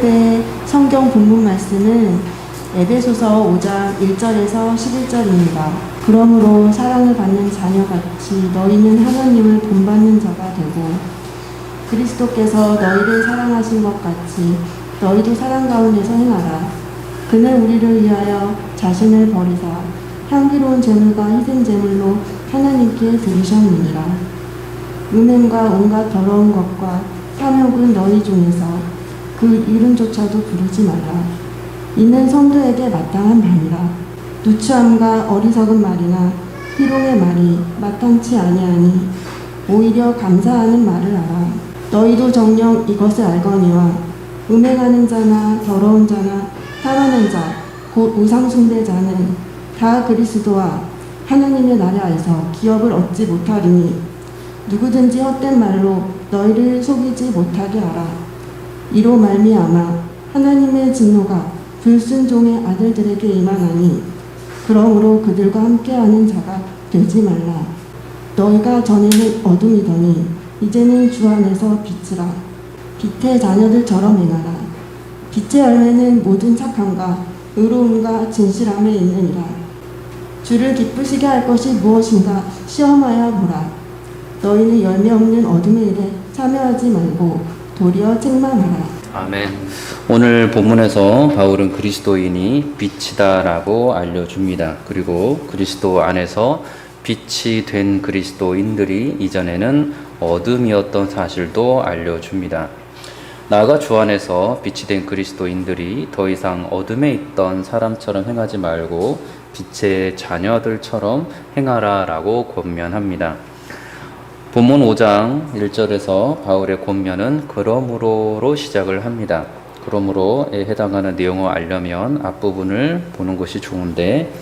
대해 성경 본문 말씀은 에베소서 5장 1절에서 11절입니다. 그러므로 사랑을 받는 자녀같이 너희는 하나님을 본받는 자가 되고 그리스도께서 너희를 사랑하신 것 같이 너희도 사랑 가운데서 행하라. 그는 우리를 위하여 자신을 버리사 향기로운 제물과 희생 제물로 하나님께 드리셨느니라. 음행과 온갖 더러운 것과 탐욕은 너희 중에서 그 이름조차도 부르지 말라. 이는 성도에게 마땅한 바니라. 누추함과 어리석은 말이나 희롱의 말이 마땅치 아니하니 오히려 감사하는 말을 하라. 너희도 정녕 이것을 알거니와 음행하는 자나 더러운 자나 탐하는 자 곧 우상 숭배자는 다 그리스도와 하나님의 나라에서 기업을 얻지 못하리니 누구든지 헛된 말로 너희를 속이지 못하게 하라. 이로 말미암아 하나님의 진노가 불순종의 아들들에게 임하나니 그러므로 그들과 함께하는 자가 되지 말라. 너희가 전에는 어둠이더니 이제는 주 안에서 빛이라. 빛의 자녀들처럼 행하라. 빛의 열매는 모든 착함과 의로움과 진실함에 있느니라. 주를 기쁘시게 할 것이 무엇인가 시험하여 보라. 너희는 열매 없는 어둠의 일에 참여하지 말고 도리어 책망하라. 아멘. 오늘 본문에서 바울은 그리스도인이 빛이다라고 알려줍니다. 그리고 그리스도 안에서 빛이 된 그리스도인들이 이전에는 어둠이었던 사실도 알려줍니다. 나아가 주 안에서 빛이 된 그리스도인들이 더 이상 어둠에 있던 사람처럼 행하지 말고 빛의 자녀들처럼 행하라라고 권면합니다. 본문 5장 1절에서 바울의 권면은 그러므로로 시작을 합니다. 그러므로에 해당하는 내용을 알려면 앞부분을 보는 것이 좋은데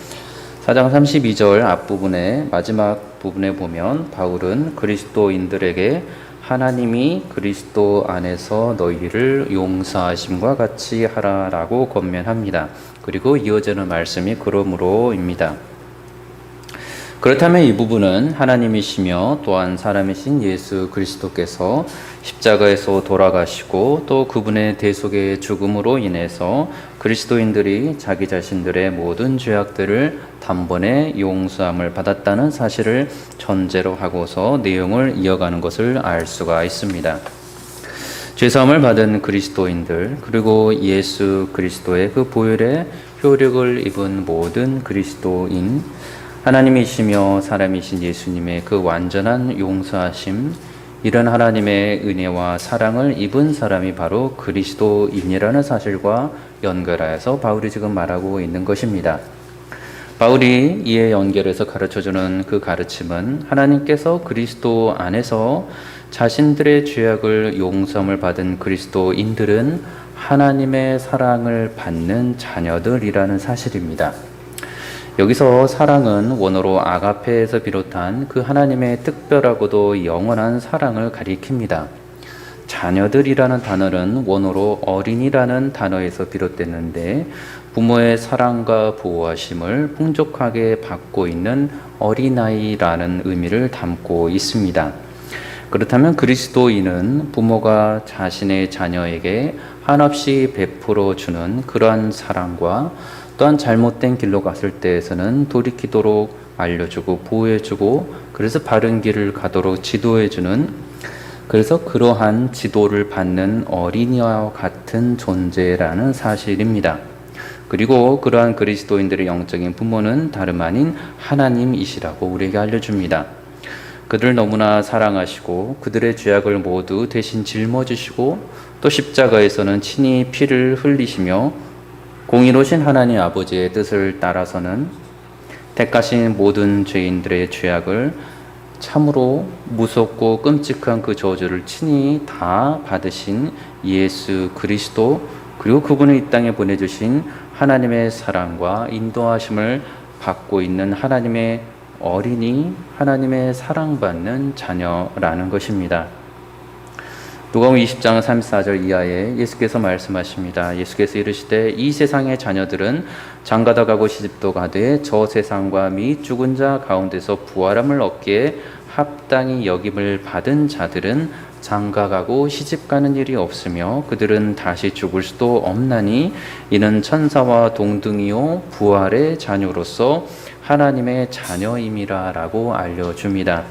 4장 32절 앞부분의 마지막 부분에 보면 바울은 그리스도인들에게 하나님이 그리스도 안에서 너희를 용서하심과 같이 하라라고 권면합니다. 그리고 이어지는 말씀이 그러므로입니다. 그렇다면 이 부분은 하나님이시며 또한 사람이신 예수 그리스도께서 십자가에서 돌아가시고 또 그분의 대속의 죽음으로 인해서 그리스도인들이 자기 자신들의 모든 죄악들을 단번에 용서함을 받았다는 사실을 전제로 하고서 내용을 이어가는 것을 알 수가 있습니다. 죄사함을 받은 그리스도인들 그리고 예수 그리스도의 그 보혈의 효력을 입은 모든 그리스도인 하나님이시며 사람이신 예수님의 그 완전한 용서하심, 이런 하나님의 은혜와 사랑을 입은 사람이 바로 그리스도인이라는 사실과 연결하여서 바울이 지금 말하고 있는 것입니다. 바울이 이에 연결해서 가르쳐주는 그 가르침은 하나님께서 그리스도 안에서 자신들의 죄악을 용서함을 받은 그리스도인들은 하나님의 사랑을 받는 자녀들이라는 사실입니다. 여기서 사랑은 원어로 아가페에서 비롯한 그 하나님의 특별하고도 영원한 사랑을 가리킵니다. 자녀들이라는 단어는 원어로 어린이라는 단어에서 비롯됐는데 부모의 사랑과 보호하심을 풍족하게 받고 있는 어린아이라는 의미를 담고 있습니다. 그렇다면 그리스도인은 부모가 자신의 자녀에게 한없이 베풀어 주는 그러한 사랑과 또한 잘못된 길로 갔을 때에서는 돌이키도록 알려주고 보호해주고 그래서 바른 길을 가도록 지도해주는 그래서 그러한 지도를 받는 어린이와 같은 존재라는 사실입니다. 그리고 그러한 그리스도인들의 영적인 부모는 다름 아닌 하나님이시라고 우리에게 알려줍니다. 그들을 너무나 사랑하시고 그들의 죄악을 모두 대신 짊어지시고 또 십자가에서는 친히 피를 흘리시며 공의로우신 하나님 아버지의 뜻을 따라서는 택하신 모든 죄인들의 죄악을 참으로 무섭고 끔찍한 그 저주를 친히 다 받으신 예수 그리스도 그리고 그분을 이 땅에 보내주신 하나님의 사랑과 인도하심을 받고 있는 하나님의 어린이, 하나님의 사랑받는 자녀라는 것입니다. 누가복음 20장 34절 이하에 예수께서 말씀하십니다. 예수께서 이르시되 이 세상의 자녀들은 장가다 가고 시집도 가되 저 세상과 및 죽은 자 가운데서 부활함을 얻기에 합당히 여김을 받은 자들은 장가가고 시집가는 일이 없으며 그들은 다시 죽을 수도 없나니 이는 천사와 동등이요 부활의 자녀로서 하나님의 자녀임이라 라고 알려줍니다.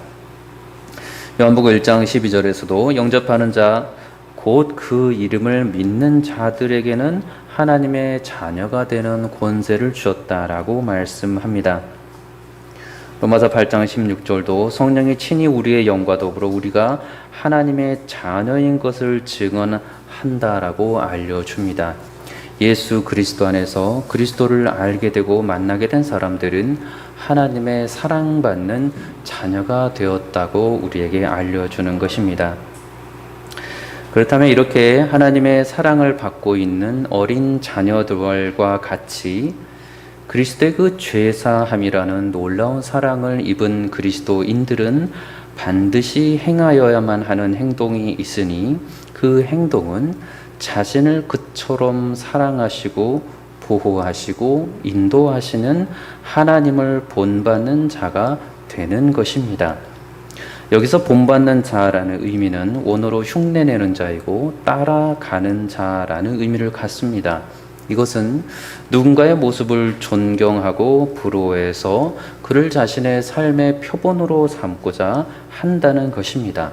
요한복음 1장 12절에서도 영접하는 자 곧 그 이름을 믿는 자들에게는 하나님의 자녀가 되는 권세를 주었다라고 말씀합니다. 로마서 8장 16절도 성령이 친히 우리의 영과 더불어 우리가 하나님의 자녀인 것을 증언한다라고 알려줍니다. 예수 그리스도 안에서 그리스도를 알게 되고 만나게 된 사람들은 하나님의 사랑받는 자녀가 되었다고 우리에게 알려주는 것입니다. 그렇다면 이렇게 하나님의 사랑을 받고 있는 어린 자녀들과 같이 그리스도의 그 죄사함이라는 놀라운 사랑을 입은 그리스도인들은 반드시 행하여야만 하는 행동이 있으니 그 행동은 자신을 그처럼 사랑하시고 보호하시고 인도하시는 하나님을 본받는 자가 되는 것입니다. 여기서 본받는 자라는 의미는 원어로 흉내내는 자이고 따라가는 자라는 의미를 갖습니다. 이것은 누군가의 모습을 존경하고 부러워해서 그를 자신의 삶의 표본으로 삼고자 한다는 것입니다.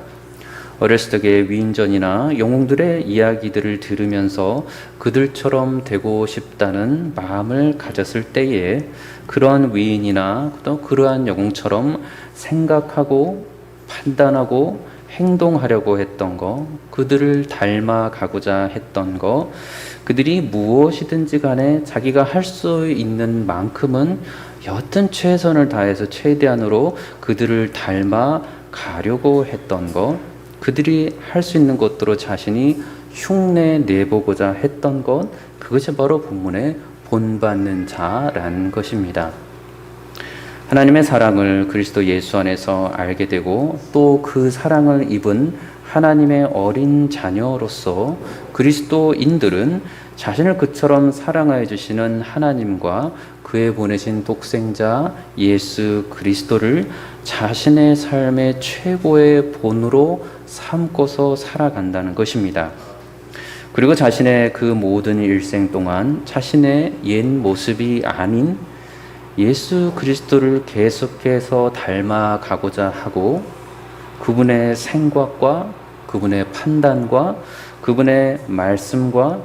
어렸을 적에 위인전이나 영웅들의 이야기들을 들으면서 그들처럼 되고 싶다는 마음을 가졌을 때에 그러한 위인이나 또 그러한 영웅처럼 생각하고 판단하고 행동하려고 했던 것, 그들을 닮아가고자 했던 것, 그들이 무엇이든지 간에 자기가 할 수 있는 만큼은 여튼 최선을 다해서 최대한으로 그들을 닮아가려고 했던 것, 그들이 할 수 있는 것들로 자신이 흉내 내보고자 했던 것, 그것이 바로 본문의 본받는 자라는 것입니다. 하나님의 사랑을 그리스도 예수 안에서 알게 되고 또 그 사랑을 입은 하나님의 어린 자녀로서 그리스도인들은 자신을 그처럼 사랑하여 주시는 하나님과 그의 보내신 독생자 예수 그리스도를 자신의 삶의 최고의 본으로 삼고서 살아간다는 것입니다. 그리고 자신의 그 모든 일생 동안 자신의 옛 모습이 아닌 예수 그리스도를 계속해서 닮아가고자 하고 그분의 생각과 그분의 판단과 그분의 말씀과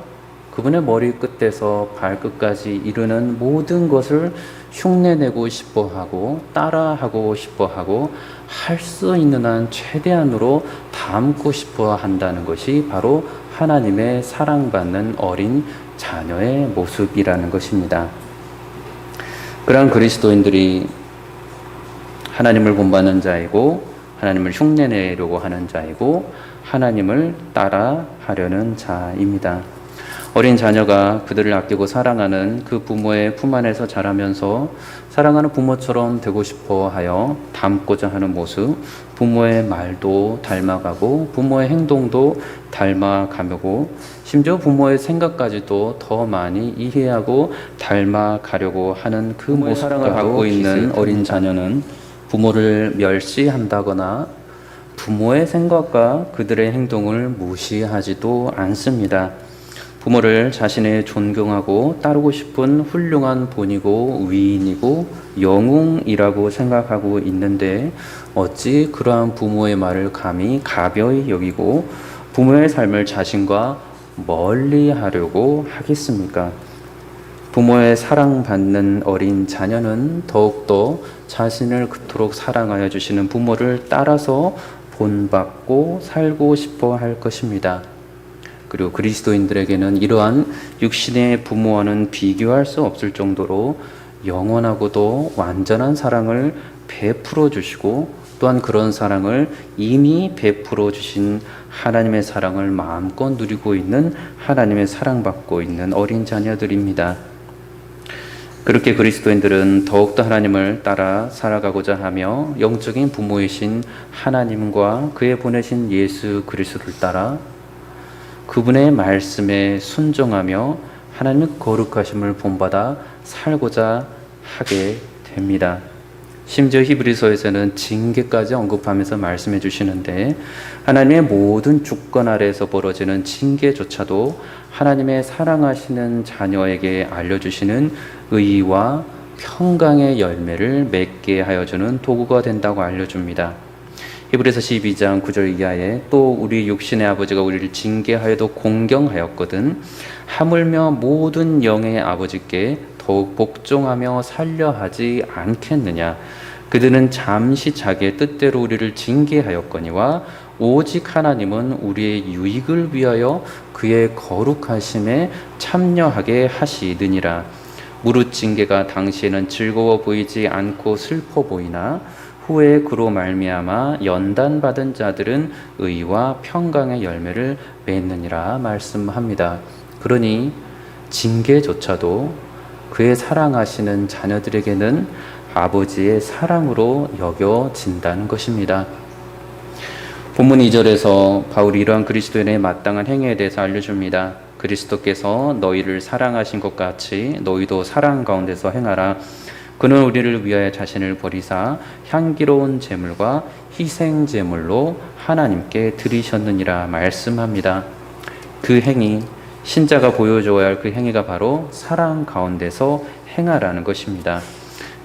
그분의 머리 끝에서 발끝까지 이루는 모든 것을 흉내내고 싶어하고 따라하고 싶어하고 할 수 있는 한 최대한으로 담고 싶어 한다는 것이 바로 하나님의 사랑받는 어린 자녀의 모습이라는 것입니다. 그러한 그리스도인들이 하나님을 본받는 자이고 하나님을 흉내내려고 하는 자이고 하나님을 따라하려는 자입니다. 어린 자녀가 그들을 아끼고 사랑하는 그 부모의 품 안에서 자라면서 사랑하는 부모처럼 되고 싶어 하여 닮고자 하는 모습, 부모의 말도 닮아가고 부모의 행동도 닮아가고 심지어 부모의 생각까지도 더 많이 이해하고 닮아가려고 하는 그 모습을 사랑을 받고 있는 어린 자녀는 부모를 멸시한다거나 부모의 생각과 그들의 행동을 무시하지도 않습니다. 부모를 자신의 존경하고 따르고 싶은 훌륭한 본이고 위인이고 영웅이라고 생각하고 있는데 어찌 그러한 부모의 말을 감히 가벼이 여기고 부모의 삶을 자신과 멀리 하려고 하겠습니까? 부모의 사랑받는 어린 자녀는 더욱더 자신을 그토록 사랑하여 주시는 부모를 따라서 본받고 살고 싶어 할 것입니다. 그리고 그리스도인들에게는 이러한 육신의 부모와는 비교할 수 없을 정도로 영원하고도 완전한 사랑을 베풀어 주시고 또한 그런 사랑을 이미 베풀어 주신 하나님의 사랑을 마음껏 누리고 있는 하나님의 사랑받고 있는 어린 자녀들입니다. 그렇게 그리스도인들은 더욱더 하나님을 따라 살아가고자 하며 영적인 부모이신 하나님과 그의 보내신 예수 그리스도를 따라 그분의 말씀에 순종하며 하나님의 거룩하심을 본받아 살고자 하게 됩니다. 심지어 히브리서에서는 징계까지 언급하면서 말씀해 주시는데 하나님의 모든 주권 아래에서 벌어지는 징계조차도 하나님의 사랑하시는 자녀에게 알려주시는 의와 평강의 열매를 맺게 하여 주는 도구가 된다고 알려줍니다. 히브리서 12장 9절 이하에 또 우리 육신의 아버지가 우리를 징계하여도 공경하였거든 하물며 모든 영의 아버지께 더욱 복종하며 살려하지 않겠느냐. 그들은 잠시 자기의 뜻대로 우리를 징계하였거니와 오직 하나님은 우리의 유익을 위하여 그의 거룩하심에 참여하게 하시느니라. 무릇 징계가 당시에는 즐거워 보이지 않고 슬퍼 보이나 후에 그로 말미암아 연단받은 자들은 의와 평강의 열매를 맺느니라 말씀합니다. 그러니 징계조차도 그의 사랑하시는 자녀들에게는 아버지의 사랑으로 여겨진다는 것입니다. 본문 2절에서 바울이 이러한 그리스도인의 마땅한 행위에 대해서 알려줍니다. 그리스도께서 너희를 사랑하신 것 같이 너희도 사랑 가운데서 행하라. 그는 우리를 위하여 자신을 버리사 향기로운 제물과 희생 제물로 하나님께 드리셨느니라 말씀합니다. 그 행위, 신자가 보여줘야 할 그 행위가 바로 사랑 가운데서 행하라는 것입니다.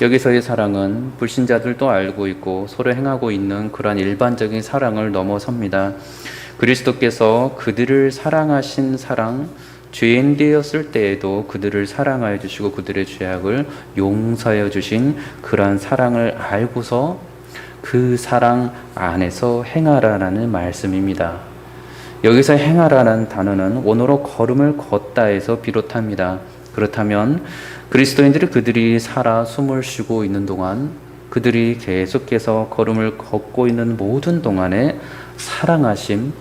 여기서의 사랑은 불신자들도 알고 있고 서로 행하고 있는 그러한 일반적인 사랑을 넘어섭니다. 그리스도께서 그들을 사랑하신 사랑, 죄인 되었을 때에도 그들을 사랑하여 주시고 그들의 죄악을 용서하여 주신 그러한 사랑을 알고서 그 사랑 안에서 행하라라는 말씀입니다. 여기서 행하라는 단어는 원어로 걸음을 걷다에서 비롯합니다. 그렇다면 그리스도인들이 그들이 살아 숨을 쉬고 있는 동안 그들이 계속해서 걸음을 걷고 있는 모든 동안에 사랑하심,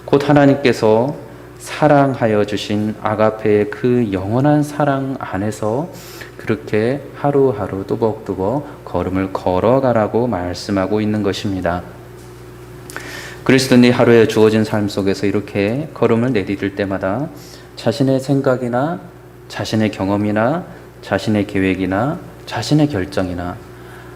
곧 하나님께서 사랑하여 주신 아가페의 그 영원한 사랑 안에서 그렇게 하루하루 또박또박 걸음을 걸어가라고 말씀하고 있는 것입니다. 그리스도인이 하루에 주어진 삶 속에서 이렇게 걸음을 내디딜 때마다 자신의 생각이나 자신의 경험이나 자신의 계획이나 자신의 결정이나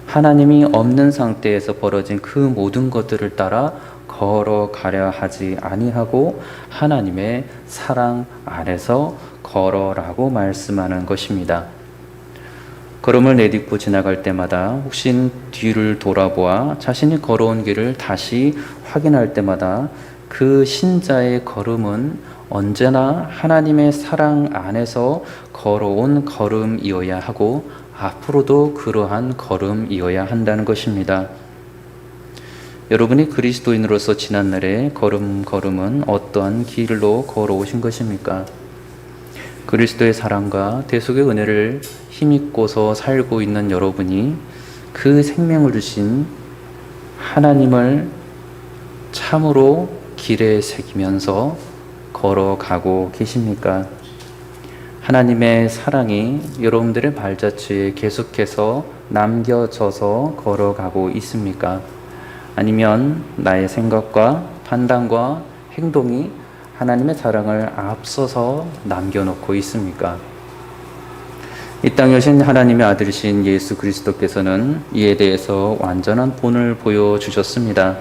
하나님이 없는 상태에서 벌어진 그 모든 것들을 따라 걸어가려 하지 아니하고 하나님의 사랑 안에서 걸어라고 말씀하는 것입니다. 걸음을 내딛고 지나갈 때마다 혹시 뒤를 돌아보아 자신이 걸어온 길을 다시 확인할 때마다 그 신자의 걸음은 언제나 하나님의 사랑 안에서 걸어온 걸음이어야 하고 앞으로도 그러한 걸음이어야 한다는 것입니다. 여러분이 그리스도인으로서 지난날의 걸음은 어떠한 길로 걸어오신 것입니까? 그리스도의 사랑과 대속의 은혜를 힘입고서 살고 있는 여러분이 그 생명을 주신 하나님을 참으로 길에 새기면서 걸어가고 계십니까? 하나님의 사랑이 여러분들의 발자취에 계속해서 남겨져서 걸어가고 있습니까? 아니면 나의 생각과 판단과 행동이 하나님의 사랑을 앞서서 남겨놓고 있습니까? 이 땅에 오신 하나님의 아들이신 예수 그리스도께서는 이에 대해서 완전한 본을 보여주셨습니다.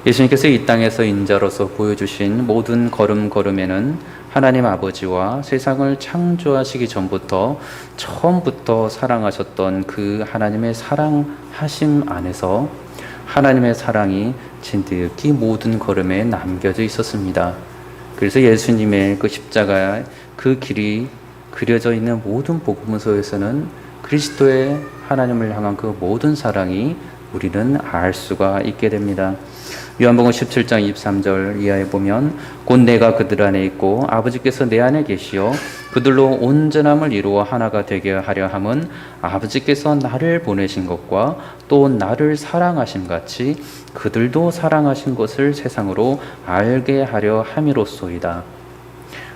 예수님께서 이 땅에서 인자로서 보여주신 모든 걸음걸음에는 하나님 아버지와 세상을 창조하시기 전부터 처음부터 사랑하셨던 그 하나님의 사랑하심 안에서 하나님의 사랑이 진득히 모든 걸음에 남겨져 있었습니다. 그래서 예수님의 그 십자가의 그 길이 그려져 있는 모든 복음서에서는 그리스도의 하나님을 향한 그 모든 사랑이 우리는 알 수가 있게 됩니다. 요한복음 17장 23절 이하에 보면 곧 내가 그들 안에 있고 아버지께서 내 안에 계시어 그들로 온전함을 이루어 하나가 되게 하려 함은 아버지께서 나를 보내신 것과 또 나를 사랑하심 같이 그들도 사랑하신 것을 세상으로 알게 하려 함이로소이다.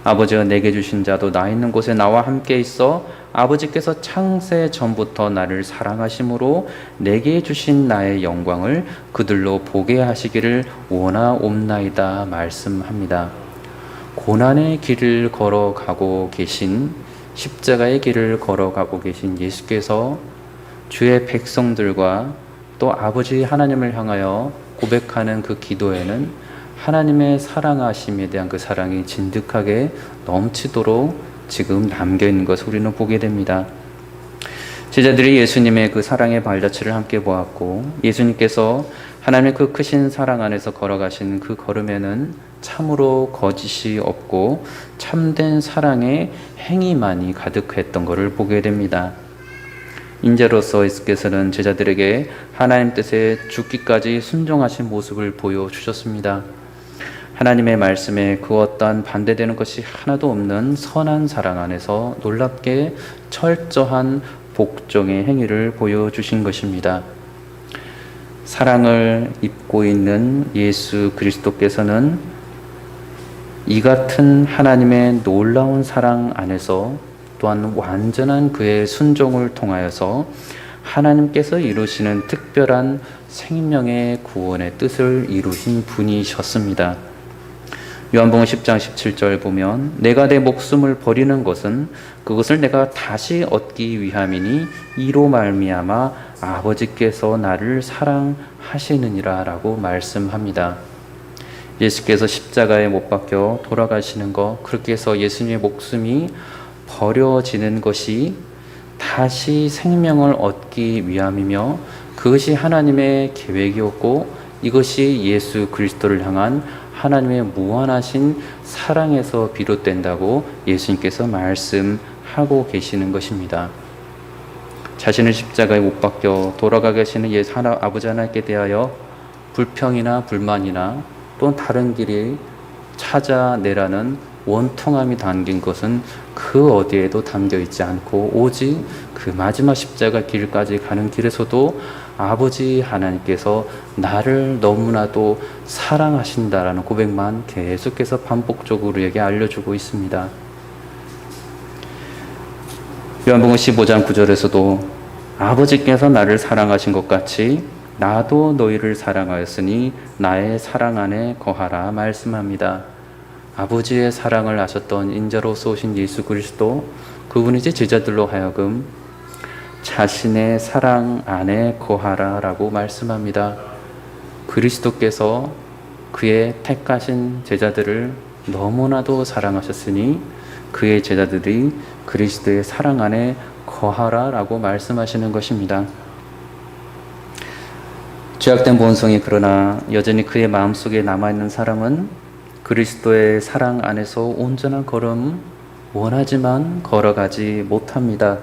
아버지가 내게 주신 자도 나 있는 곳에 나와 함께 있어 아버지께서 창세 전부터 나를 사랑하심으로 내게 주신 나의 영광을 그들로 보게 하시기를 원하옵나이다 말씀합니다. 고난의 길을 걸어가고 계신 십자가의 길을 걸어가고 계신 예수께서 주의 백성들과 또 아버지 하나님을 향하여 고백하는 그 기도에는 하나님의 사랑하심에 대한 그 사랑이 진득하게 넘치도록 지금 남겨있는 것을 우리는 보게 됩니다. 제자들이 예수님의 그 사랑의 발자취를 함께 보았고, 예수님께서 하나님의 그 크신 사랑 안에서 걸어가신 그 걸음에는 참으로 거짓이 없고 참된 사랑의 행위만이 가득했던 것을 보게 됩니다. 인자로서 예수께서는 제자들에게 하나님 뜻에 죽기까지 순종하신 모습을 보여주셨습니다. 하나님의 말씀에 그 어떠한 반대되는 것이 하나도 없는 선한 사랑 안에서 놀랍게 철저한 복종의 행위를 보여주신 것입니다. 사랑을 입고 있는 예수 그리스도께서는 이 같은 하나님의 놀라운 사랑 안에서 또한 완전한 그의 순종을 통하여서 하나님께서 이루시는 특별한 생명의 구원의 뜻을 이루신 분이셨습니다. 요한복음 10장 17절 보면 내가 내 목숨을 버리는 것은 그것을 내가 다시 얻기 위함이니 이로 말미암아 아버지께서 나를 사랑하시느니라 라고 말씀합니다. 예수께서 십자가에 못 박혀 돌아가시는 것, 그렇게 해서 예수님의 목숨이 버려지는 것이 다시 생명을 얻기 위함이며 그것이 하나님의 계획이었고 이것이 예수 그리스도를 향한 하나님의 무한하신 사랑에서 비롯된다고 예수님께서 말씀하고 계시는 것입니다. 자신을 십자가에 못 박혀 돌아가 계시는 아버지 하나님께 대하여 불평이나 불만이나 또는 다른 길이 찾아내라는 원통함이 담긴 것은 그 어디에도 담겨 있지 않고 오직 그 마지막 십자가 길까지 가는 길에서도 아버지 하나님께서 나를 너무나도 사랑하신다라는 고백만 계속해서 반복적으로 우리에게 알려주고 있습니다. 요한복음 15장 9절에서도 아버지께서 나를 사랑하신 것 같이 나도 너희를 사랑하였으니 나의 사랑 안에 거하라 말씀합니다. 아버지의 사랑을 아셨던 인자로서 오신 예수 그리스도, 그분이 이제 제자들로 하여금 자신의 사랑 안에 거하라 라고 말씀합니다. 그리스도께서 그의 택하신 제자들을 너무나도 사랑하셨으니 그의 제자들이 그리스도의 사랑 안에 거하라 라고 말씀하시는 것입니다. 죄악된 본성이 그러나 여전히 그의 마음속에 남아있는 사람은 그리스도의 사랑 안에서 온전한 걸음 원하지만 걸어가지 못합니다.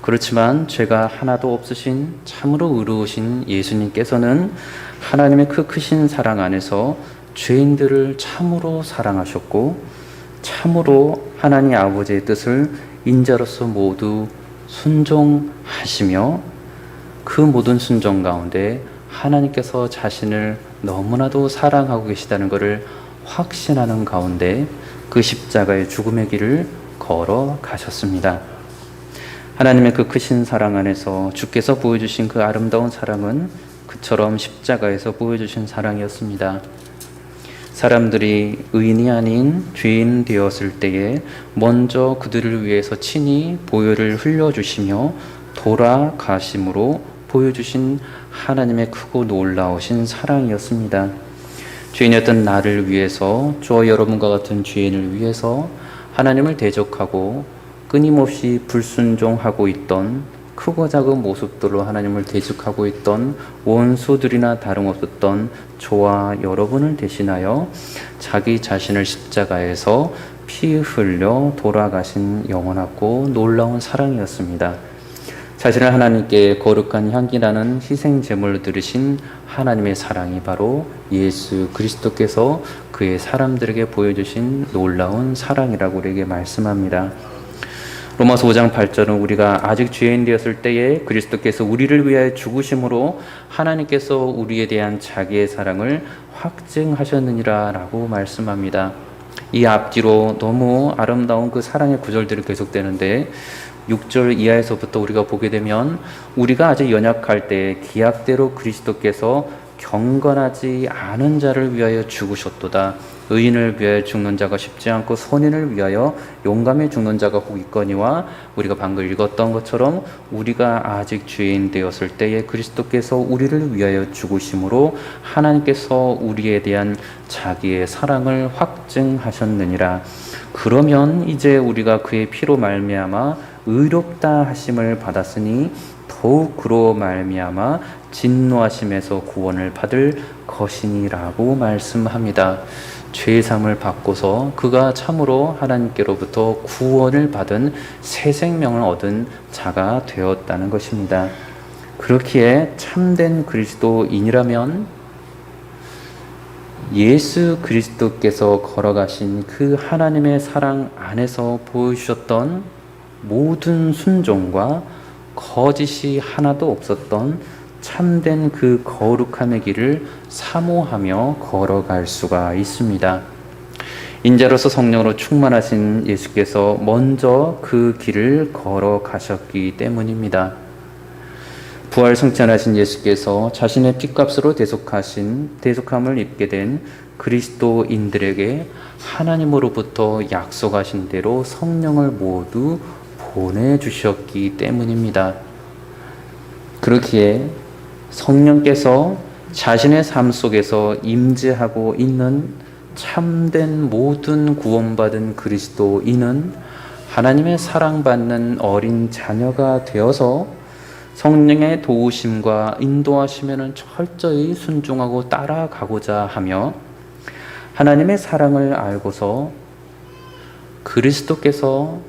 그렇지만 죄가 하나도 없으신 참으로 의로우신 예수님께서는 하나님의 그 크신 사랑 안에서 죄인들을 참으로 사랑하셨고 참으로 하나님 아버지의 뜻을 인자로서 모두 순종하시며 그 모든 순종 가운데 하나님께서 자신을 너무나도 사랑하고 계시다는 것을 확신하는 가운데 그 십자가의 죽음의 길을 걸어가셨습니다. 하나님의 그 크신 사랑 안에서 주께서 보여주신 그 아름다운 사랑은 그처럼 십자가에서 보여주신 사랑이었습니다. 사람들이 의인이 아닌 죄인 되었을 때에 먼저 그들을 위해서 친히 보혈을 흘려주시며 돌아가심으로 보여주신 하나님의 크고 놀라우신 사랑이었습니다. 죄인이었던 나를 위해서, 저와 여러분과 같은 죄인을 위해서 하나님을 대적하고 끊임없이 불순종하고 있던, 크고 작은 모습들로 하나님을 대적하고 있던 원수들이나 다름없었던 저와 여러분을 대신하여 자기 자신을 십자가에서 피 흘려 돌아가신 영원하고 놀라운 사랑이었습니다. 자신을 하나님께 거룩한 향기나는 희생 제물로 드리신 하나님의 사랑이 바로 예수 그리스도께서 그의 사람들에게 보여주신 놀라운 사랑이라고 우리에게 말씀합니다. 로마서 5장 8절은 우리가 아직 죄인 되었을 때에 그리스도께서 우리를 위하여 죽으심으로 하나님께서 우리에 대한 자기의 사랑을 확증하셨느니라 라고 말씀합니다. 이 앞뒤로 너무 아름다운 그 사랑의 구절들이 계속되는데 6절 이하에서부터 우리가 보게 되면 우리가 아직 연약할 때 기약대로 그리스도께서 경건하지 않은 자를 위하여 죽으셨도다. 의인을 위하여 죽는 자가 쉽지 않고 선인을 위하여 용감히 죽는 자가 혹 있거니와, 우리가 방금 읽었던 것처럼 우리가 아직 죄인 되었을 때에 그리스도께서 우리를 위하여 죽으심으로 하나님께서 우리에 대한 자기의 사랑을 확증하셨느니라. 그러면 이제 우리가 그의 피로 말미암아 의롭다 하심을 받았으니 더욱 그로 말미암아 진노하심에서 구원을 받을 것이니라고 말씀합니다. 죄의 삶을 받고서 그가 참으로 하나님께로부터 구원을 받은 새 생명을 얻은 자가 되었다는 것입니다. 그렇기에 참된 그리스도인이라면 예수 그리스도께서 걸어가신 그 하나님의 사랑 안에서 보여주셨던 모든 순종과 거짓이 하나도 없었던 참된 그 거룩함의 길을 사모하며 걸어갈 수가 있습니다. 인자로서 성령으로 충만하신 예수께서 먼저 그 길을 걸어가셨기 때문입니다. 부활 승천하신 예수께서 자신의 핏값으로 대속함을 입게 된 그리스도인들에게 하나님으로부터 약속하신 대로 성령을 모두 보내주셨기 때문입니다. 그렇기에 성령께서 자신의 삶 속에서 임재하고 있는 참된 모든 구원받은 그리스도인은 하나님의 사랑받는 어린 자녀가 되어서 성령의 도우심과 인도하심에는 철저히 순종하고 따라가고자 하며, 하나님의 사랑을 알고서 그리스도께서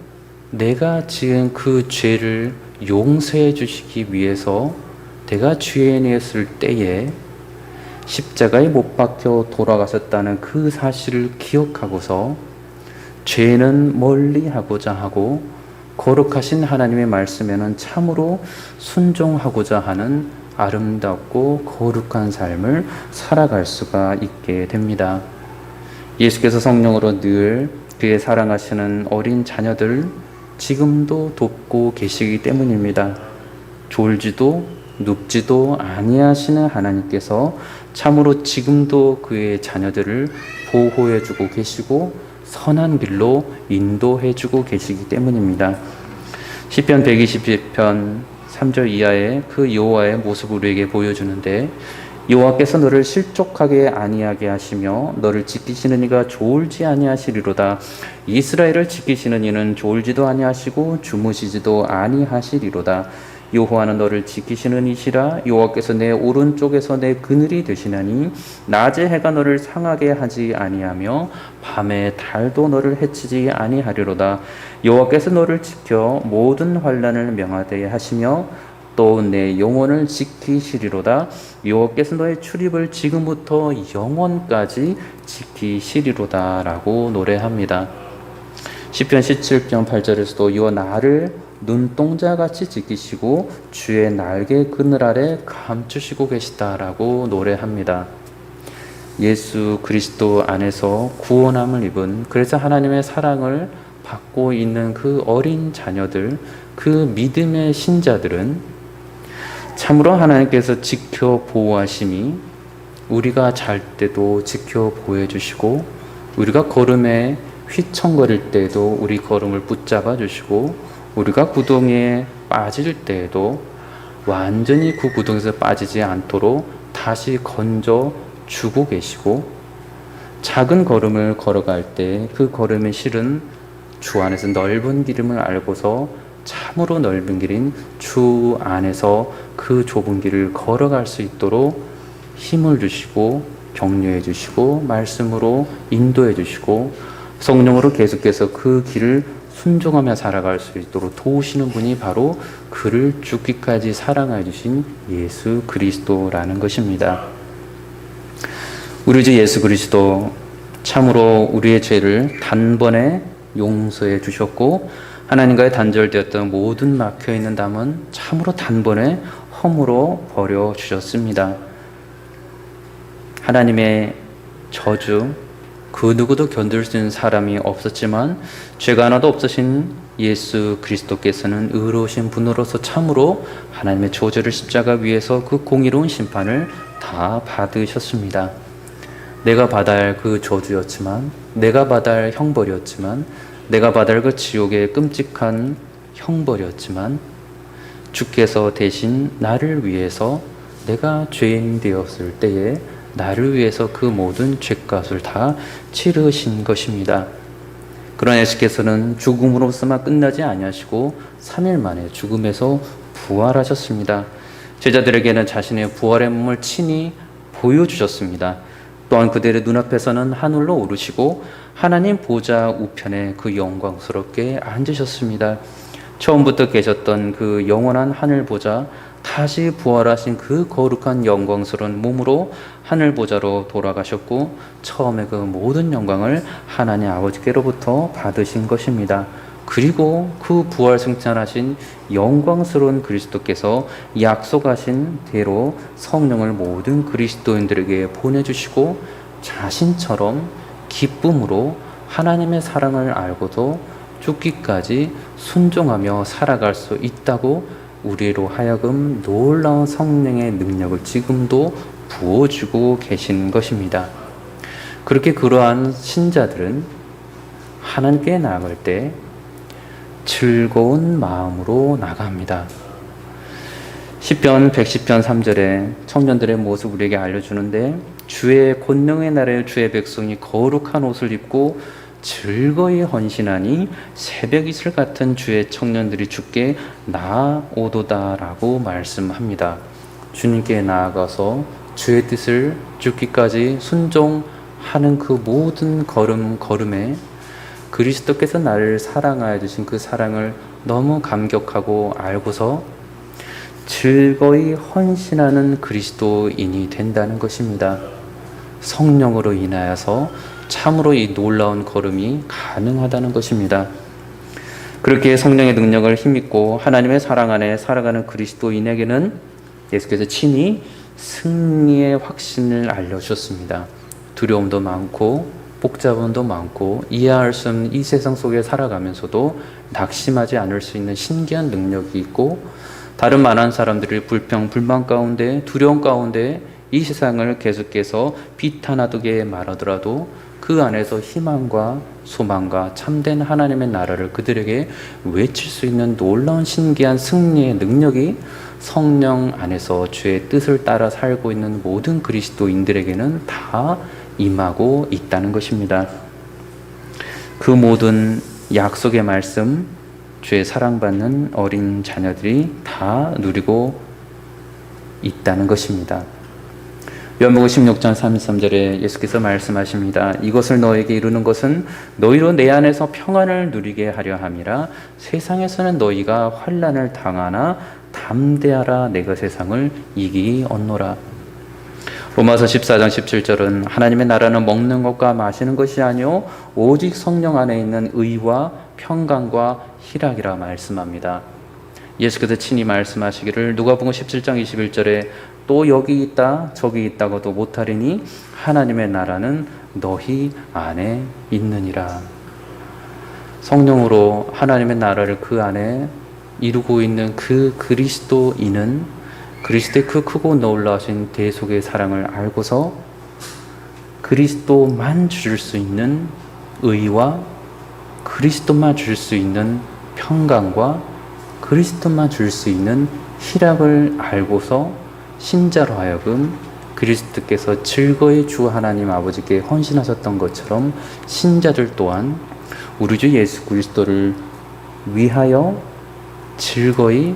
내가 지은 그 죄를 용서해 주시기 위해서 내가 죄인이었을 때에 십자가에 못 박혀 돌아가셨다는 그 사실을 기억하고서 죄는 멀리하고자 하고 거룩하신 하나님의 말씀에는 참으로 순종하고자 하는 아름답고 거룩한 삶을 살아갈 수가 있게 됩니다. 예수께서 성령으로 늘 그의 사랑하시는 어린 자녀들 지금도 돕고 계시기 때문입니다. 졸지도 눕지도 아니하시는 하나님께서 참으로 지금도 그의 자녀들을 보호해주고 계시고 선한 길로 인도해주고 계시기 때문입니다. 시편 120편 3절 이하의 그 여호와의 모습을 우리에게 보여주는데, 여호와께서 너를 실족하게 아니하게 하시며 너를 지키시는 이가 졸지 아니하시리로다. 이스라엘을 지키시는 이는 졸지도 아니하시고 주무시지도 아니하시리로다. 여호와는 너를 지키시는 이시라. 여호와께서 내 오른쪽에서 내 그늘이 되시나니 낮에 해가 너를 상하게 하지 아니하며 밤에 달도 너를 해치지 아니하리로다. 여호와께서 너를 지켜 모든 환난을 명하게 하시며 또 내 영혼을 지키시리로다. 여호와께서 너의 출입을 지금부터 영원까지 지키시리로다 라고 노래합니다. 시편 17편 8절에서도 여호와 나를 눈동자같이 지키시고 주의 날개 그늘 아래 감추시고 계시다라고 노래합니다. 예수 그리스도 안에서 구원함을 입은, 그래서 하나님의 사랑을 받고 있는 그 어린 자녀들, 그 믿음의 신자들은 참으로 하나님께서 지켜 보호하심이 우리가 잘 때도 지켜 보호해주시고, 우리가 걸음에 휘청거릴 때에도 우리 걸음을 붙잡아 주시고, 우리가 구덩이에 빠질 때에도 완전히 그 구덩이에서 빠지지 않도록 다시 건져 주고 계시고, 작은 걸음을 걸어갈 때 그 걸음의 실은 주 안에서 넓은 길임을 알고서 참으로 넓은 길인 주 안에서 그 좁은 길을 걸어갈 수 있도록 힘을 주시고 격려해 주시고 말씀으로 인도해 주시고 성령으로 계속해서 그 길을 순종하며 살아갈 수 있도록 도우시는 분이 바로 그를 죽기까지 사랑해 주신 예수 그리스도라는 것입니다. 우리 주 예수 그리스도 참으로 우리의 죄를 단번에 용서해 주셨고, 하나님과의 단절되었던 모든 막혀있는 담은 참으로 단번에 허물어 버려 주셨습니다. 하나님의 저주, 그 누구도 견딜 수 있는 사람이 없었지만 죄가 하나도 없으신 예수 그리스도께서는 의로우신 분으로서 참으로 하나님의 저주를 십자가 위에서 그 공의로운 심판을 다 받으셨습니다. 내가 받아야 할 그 저주였지만, 내가 받아야 할 형벌이었지만, 내가 받아야 할 그 지옥의 끔찍한 형벌이었지만, 주께서 대신 나를 위해서 내가 죄인 되었을 때에 나를 위해서 그 모든 죄값을 다 치르신 것입니다. 그러나 예수께서는 죽음으로서만 끝나지 아니하시고 3일 만에 죽음에서 부활하셨습니다. 제자들에게는 자신의 부활의 몸을 친히 보여주셨습니다. 또한 그들의 눈앞에서는 하늘로 오르시고 하나님 보좌 우편에 그 영광스럽게 앉으셨습니다. 처음부터 계셨던 그 영원한 하늘 보좌, 다시 부활하신 그 거룩한 영광스러운 몸으로 하늘 보좌로 돌아가셨고 처음에 그 모든 영광을 하나님 아버지께로부터 받으신 것입니다. 그리고 그 부활 승천하신 영광스러운 그리스도께서 약속하신 대로 성령을 모든 그리스도인들에게 보내주시고 자신처럼 기쁨으로 하나님의 사랑을 알고도 죽기까지 순종하며 살아갈 수 있다고 우리로 하여금 놀라운 성령의 능력을 지금도 부어주고 계신 것입니다. 그렇게 그러한 신자들은 하나님께 나아갈 때 즐거운 마음으로 나갑니다. 시편 110편 3절에 청년들의 모습 우리에게 알려주는데, 주의 권능의 날에 주의 백성이 거룩한 옷을 입고 즐거이 헌신하니 새벽 이슬 같은 주의 청년들이 주께 나아오도다라고 말씀합니다. 주님께 나아가서 주의 뜻을 죽기까지 순종하는 그 모든 걸음에 그리스도께서 나를 사랑하여 주신 그 사랑을 너무 감격하고 알고서 즐거이 헌신하는 그리스도인이 된다는 것입니다. 성령으로 인하여서 참으로 이 놀라운 걸음이 가능하다는 것입니다. 그렇게 성령의 능력을 힘입고 하나님의 사랑 안에 살아가는 그리스도인에게는 예수께서 친히 승리의 확신을 알려주셨습니다. 두려움도 많고 복잡함도 많고 이해할 수 없는 이 세상 속에 살아가면서도 낙심하지 않을 수 있는 신기한 능력이 있고, 다른 많은 사람들이 불평, 불만 가운데 두려움 가운데 이 세상을 계속해서 비탄하게 말하더라도 그 안에서 희망과 소망과 참된 하나님의 나라를 그들에게 외칠 수 있는 놀라운 신기한 승리의 능력이 성령 안에서 주의 뜻을 따라 살고 있는 모든 그리스도인들에게는 다 임하고 있다는 것입니다. 그 모든 약속의 말씀, 주의 사랑받는 어린 자녀들이 다 누리고 있다는 것입니다. 요한복음 16장 33절에 예수께서 말씀하십니다. 이것을 너에게 이루는 것은 너희로 내 안에서 평안을 누리게 하려 함이라. 세상에서는 너희가 환난을 당하나 담대하라. 내가 세상을 이기었노라. 로마서 14장 17절은 하나님의 나라는 먹는 것과 마시는 것이 아니요 오직 성령 안에 있는 의와 평강과 희락이라 말씀합니다. 예수께서 친히 말씀하시기를 누가복음 17장 21절에 또 여기 있다 저기 있다고도 못하리니 하나님의 나라는 너희 안에 있느니라. 성령으로 하나님의 나라를 그 안에 이루고 있는 그 그리스도인은 그리스도의 그 크고 놀라우신 대속의 사랑을 알고서 그리스도만 줄 수 있는 의와 그리스도만 줄 수 있는 평강과 그리스도만 줄 수 있는 희락을 알고서 신자로 하여금 그리스도께서 즐거이 주 하나님 아버지께 헌신하셨던 것처럼 신자들 또한 우리 주 예수 그리스도를 위하여 즐거이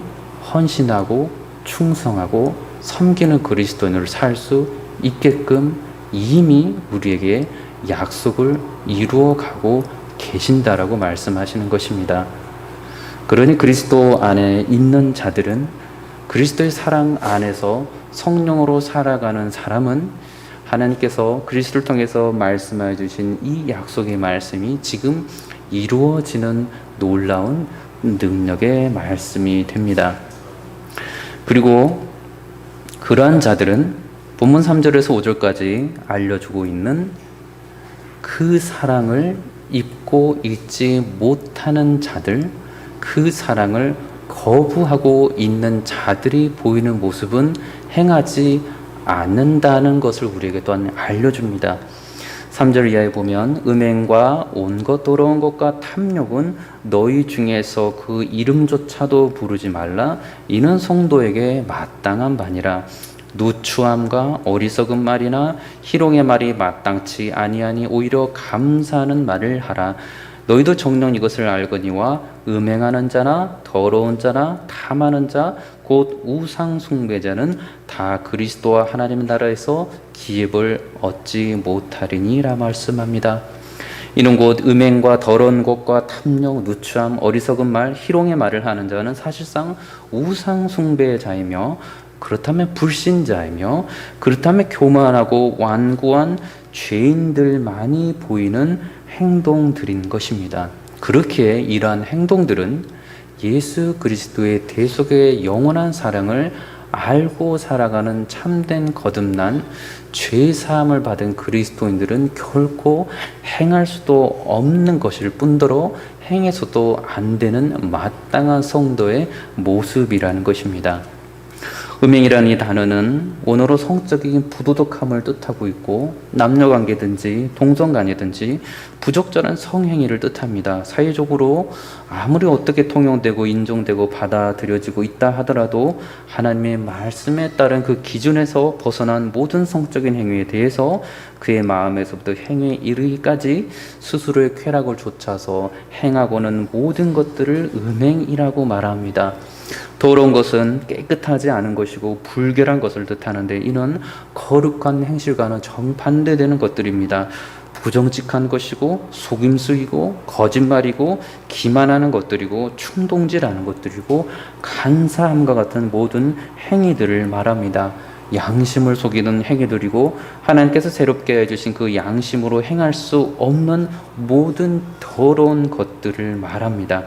헌신하고 충성하고 섬기는 그리스도인으로 살 수 있게끔 이미 우리에게 약속을 이루어 가고 계신다라고 말씀하시는 것입니다. 그러니 그리스도 안에 있는 자들은 그리스도의 사랑 안에서 성령으로 살아가는 사람은 하나님께서 그리스도를 통해서 말씀해 주신 이 약속의 말씀이 지금 이루어지는 놀라운 능력의 말씀이 됩니다. 그리고 그러한 자들은 본문 3절에서 5절까지 알려주고 있는 그 사랑을 잊고 잊지 못하는 자들, 그 사랑을 거부하고 있는 자들이 보이는 모습은 행하지 않는다는 것을 우리에게 또한 알려줍니다. 3절 이하에 보면 음행과 온 것 더러운 것과 탐욕은 너희 중에서 그 이름조차도 부르지 말라. 이는 성도에게 마땅한 바니라. 누추함과 어리석은 말이나 희롱의 말이 마땅치 아니하니 오히려 감사하는 말을 하라. 너희도 정녕 이것을 알거니와 음행하는 자나 더러운 자나 탐하는 자 곧 우상 숭배자는 다 그리스도와 하나님의 나라에서 기업을 얻지 못하리니라 말씀합니다. 이는 곧 음행과 더러운 것과 탐욕, 누추함, 어리석은 말, 희롱의 말을 하는 자는 사실상 우상 숭배자이며, 그렇다면 불신자이며, 그렇다면 교만하고 완고한 죄인들만이 보이는 행동들인 것입니다. 그렇기에 이러한 행동들은 예수 그리스도의 대속의 영원한 사랑을 알고 살아가는 참된 거듭난 죄사함을 받은 그리스도인들은 결코 행할 수도 없는 것일 뿐더러 행해서도 안 되는 마땅한 성도의 모습이라는 것입니다. 음행이라는 이 단어는 원어로 성적인 부도덕함을 뜻하고 있고, 남녀관계든지 동성간이든지 부적절한 성행위를 뜻합니다. 사회적으로 아무리 어떻게 통용되고 인정되고 받아들여지고 있다 하더라도 하나님의 말씀에 따른 그 기준에서 벗어난 모든 성적인 행위에 대해서 그의 마음에서부터 행위에 이르기까지 스스로의 쾌락을 좇아서 행하고는 모든 것들을 음행이라고 말합니다. 더러운 것은 깨끗하지 않은 것이고 불결한 것을 뜻하는데, 이는 거룩한 행실과는 정반대되는 것들입니다. 부정직한 것이고 속임수이고 거짓말이고 기만하는 것들이고 충동질하는 것들이고 간사함과 같은 모든 행위들을 말합니다. 양심을 속이는 행위들이고 하나님께서 새롭게 해주신 그 양심으로 행할 수 없는 모든 더러운 것들을 말합니다.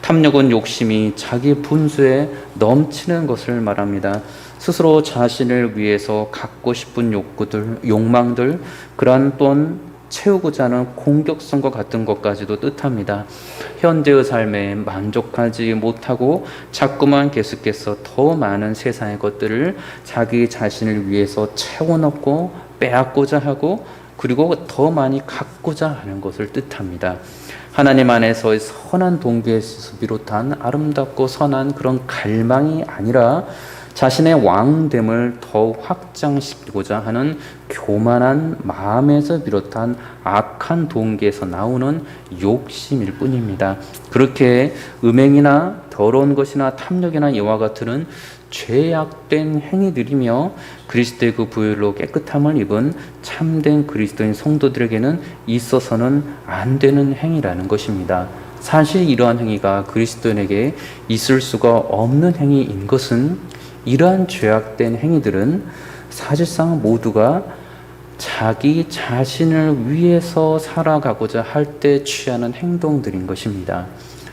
탐욕은 욕심이 자기 분수에 넘치는 것을 말합니다. 스스로 자신을 위해서 갖고 싶은 욕구들, 욕망들, 그러한 또한 채우고자 하는 공격성과 같은 것까지도 뜻합니다. 현재의 삶에 만족하지 못하고 자꾸만 계속해서 더 많은 세상의 것들을 자기 자신을 위해서 채워넣고 빼앗고자 하고, 그리고 더 많이 갖고자 하는 것을 뜻합니다. 하나님 안에서의 선한 동기에서 비롯한 아름답고 선한 그런 갈망이 아니라 자신의 왕됨을 더욱 확장시키고자 하는 교만한 마음에서 비롯한 악한 동기에서 나오는 욕심일 뿐입니다. 그렇게 음행이나 더러운 것이나 탐욕이나 이와 같은 죄악된 행위들이며 그리스도의 그 보혈로 깨끗함을 입은 참된 그리스도인 성도들에게는 있어서는 안 되는 행위라는 것입니다. 사실 이러한 행위가 그리스도인에게 있을 수가 없는 행위인 것은, 이러한 죄악된 행위들은 사실상 모두가 자기 자신을 위해서 살아가고자 할 때 취하는 행동들인 것입니다.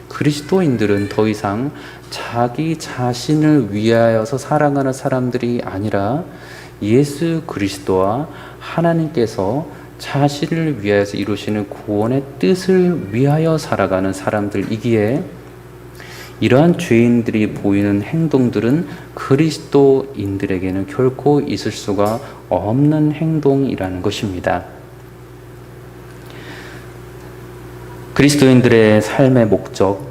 그리스도인들은 더 이상 자기 자신을 위하여서 살아가는 사람들이 아니라 예수 그리스도와 하나님께서 자신을 위하여서 이루시는 구원의 뜻을 위하여 살아가는 사람들이기에, 이러한 죄인들이 보이는 행동들은 그리스도인들에게는 결코 있을 수가 없는 행동이라는 것입니다. 그리스도인들의 삶의 목적,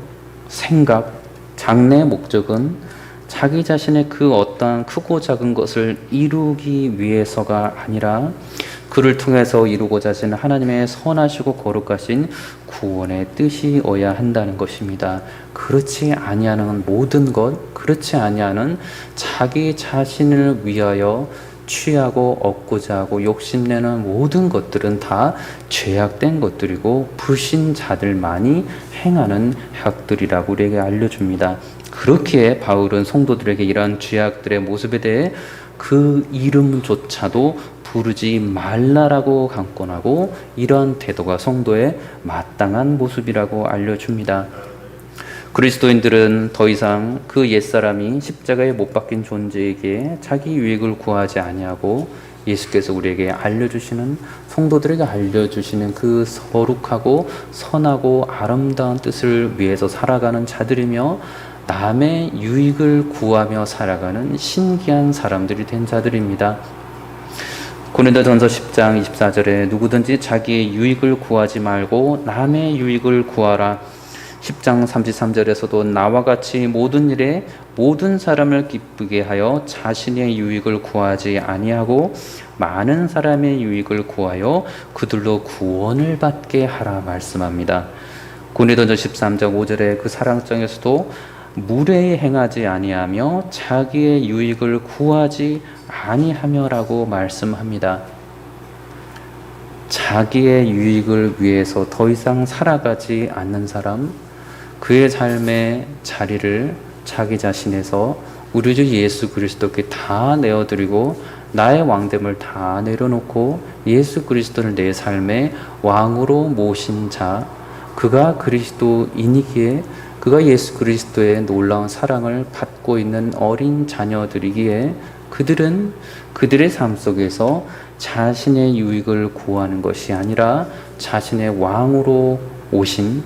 생각, 장래의 목적은 자기 자신의 그 어떠한 크고 작은 것을 이루기 위해서가 아니라 그를 통해서 이루고자 하시는 하나님의 선하시고 거룩하신 구원의 뜻이어야 한다는 것입니다. 그렇지 아니하는 모든 것, 그렇지 아니하는 자기 자신을 위하여 취하고 얻고자 하고 욕심내는 모든 것들은 다 죄악된 것들이고 불신자들만이 행하는 행악들이라고 우리에게 알려줍니다. 그렇기에 바울은 성도들에게 이러한 죄악들의 모습에 대해 그 이름조차도 부르지 말라라고 강권하고, 이러한 태도가 성도의 마땅한 모습이라고 알려줍니다. 그리스도인들은 더 이상 그 옛사람이 십자가에 못 박힌 존재에게 자기 유익을 구하지 아니하고 예수께서 우리에게 알려주시는, 성도들에게 알려주시는 그 거룩하고 선하고 아름다운 뜻을 위해서 살아가는 자들이며 남의 유익을 구하며 살아가는 신기한 사람들이 된 자들입니다. 고린도전서 10장 24절에 누구든지 자기의 유익을 구하지 말고 남의 유익을 구하라. 10장 33절에서도 나와 같이 모든 일에 모든 사람을 기쁘게 하여 자신의 유익을 구하지 아니하고 많은 사람의 유익을 구하여 그들로 구원을 받게 하라 말씀합니다. 고린도전서 13장 5절에 그 사랑장에서도 무례히 행하지 아니하며 자기의 유익을 구하지 아니하며라고 말씀합니다. 자기의 유익을 위해서 더 이상 살아가지 않는 사람, 그의 삶의 자리를 자기 자신에서 우리 주 예수 그리스도께 다 내어드리고 나의 왕됨을 다 내려놓고 예수 그리스도를 내 삶의 왕으로 모신 자, 그가 그리스도인이기에 그가 예수 그리스도의 놀라운 사랑을 받고 있는 어린 자녀들이기에 그들은 그들의 삶 속에서 자신의 유익을 구하는 것이 아니라 자신의 왕으로 오신,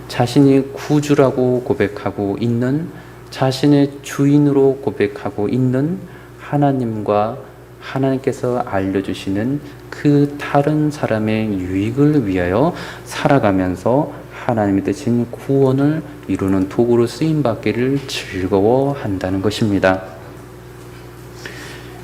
자신이 구주라고 고백하고 있는, 자신의 주인으로 고백하고 있는 하나님과 하나님께서 알려주시는 그 다른 사람의 유익을 위하여 살아가면서 하나님의 뜻인 구원을 이루는 도구로 쓰임받기를 즐거워한다는 것입니다.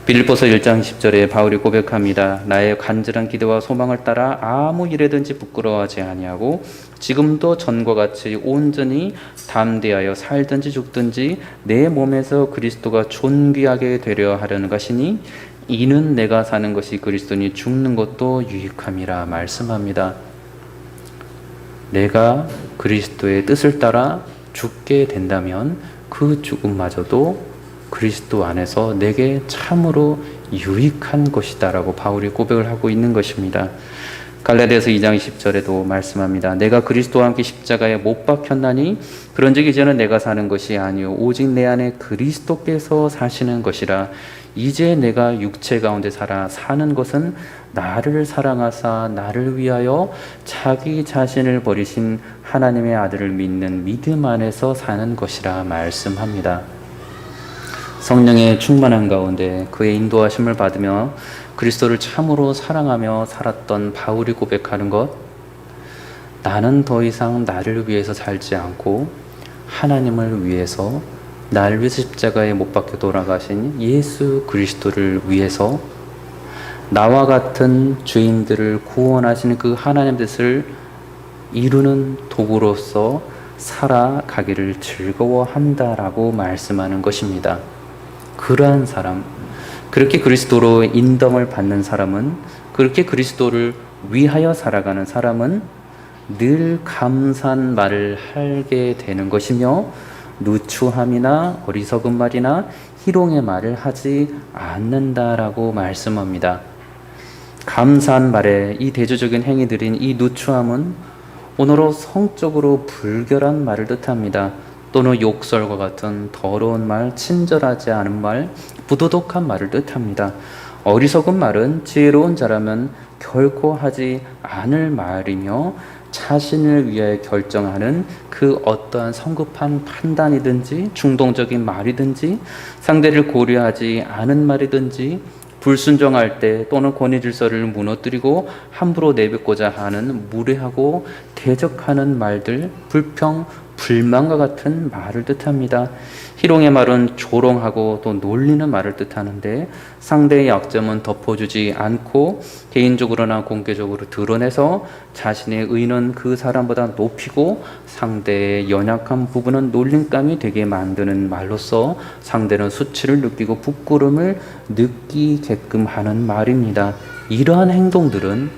빌립보서 1장 10절에 바울이 고백합니다. 나의 간절한 기대와 소망을 따라 아무 일에든지 부끄러워하지 아니하고 지금도 전과 같이 온전히 담대하여 살든지 죽든지 내 몸에서 그리스도가 존귀하게 되려 하려는 것이니 이는 내가 사는 것이 그리스도니 죽는 것도 유익함이라 말씀합니다. 내가 그리스도의 뜻을 따라 죽게 된다면 그 죽음마저도 그리스도 안에서 내게 참으로 유익한 것이다 라고 바울이 고백을 하고 있는 것입니다. 갈라디아서 2장 10절에도 말씀합니다. 내가 그리스도와 함께 십자가에 못 박혔나니 그런즉 이제는 내가 사는 것이 아니요 오직 내 안에 그리스도께서 사시는 것이라. 이제 내가 육체 가운데 살아 사는 것은 나를 사랑하사 나를 위하여 자기 자신을 버리신 하나님의 아들을 믿는 믿음 안에서 사는 것이라 말씀합니다. 성령의 충만한 가운데 그의 인도하심을 받으며 그리스도를 참으로 사랑하며 살았던 바울이 고백하는 것, 나는 더 이상 나를 위해서 살지 않고 하나님을 위해서, 나를 위해서 십자가에 못 박혀 돌아가신 예수 그리스도를 위해서 나와 같은 죄인들을 구원하시는 그 하나님의 뜻을 이루는 도구로서 살아가기를 즐거워한다라고 말씀하는 것입니다. 그러한 사람, 그렇게 그리스도로 인덤을 받는 사람은, 그렇게 그리스도를 위하여 살아가는 사람은 늘 감사한 말을 하게 되는 것이며 누추함이나 어리석은 말이나 희롱의 말을 하지 않는다라고 말씀합니다. 감사한 말에 이 대조적인 행위들인 이 누추함은 오늘로 성적으로 불결한 말을 뜻합니다. 또는 욕설과 같은 더러운 말, 친절하지 않은 말, 부도덕한 말을 뜻합니다. 어리석은 말은 지혜로운 자라면 결코 하지 않을 말이며 자신을 위하여 결정하는 그 어떠한 성급한 판단이든지 충동적인 말이든지 상대를 고려하지 않은 말이든지 불순종할 때 또는 권위 질서를 무너뜨리고 함부로 내뱉고자 하는 무례하고 대적하는 말들, 불평, 불만과 같은 말을 뜻합니다. 희롱의 말은 조롱하고 또 놀리는 말을 뜻하는데 상대의 약점은 덮어주지 않고 개인적으로나 공개적으로 드러내서 자신의 의는 그 사람보다 높이고 상대의 연약한 부분은 놀림감이 되게 만드는 말로써 상대는 수치를 느끼고 부끄러움을 느끼게끔 하는 말입니다. 이러한 행동들은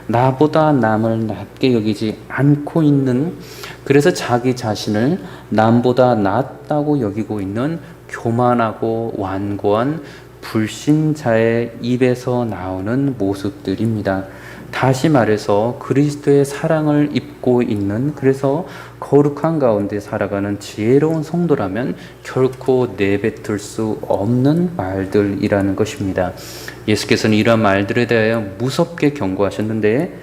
나보다 남을 낮게 여기지 않고 있는, 그래서 자기 자신을 남보다 낫다고 여기고 있는 교만하고 완고한 불신자의 입에서 나오는 모습들입니다. 다시 말해서 그리스도의 사랑을 입고 있는, 그래서 거룩한 가운데 살아가는 지혜로운 성도라면 결코 내뱉을 수 없는 말들이라는 것입니다. 예수께서는 이러한 말들에 대하여 무섭게 경고하셨는데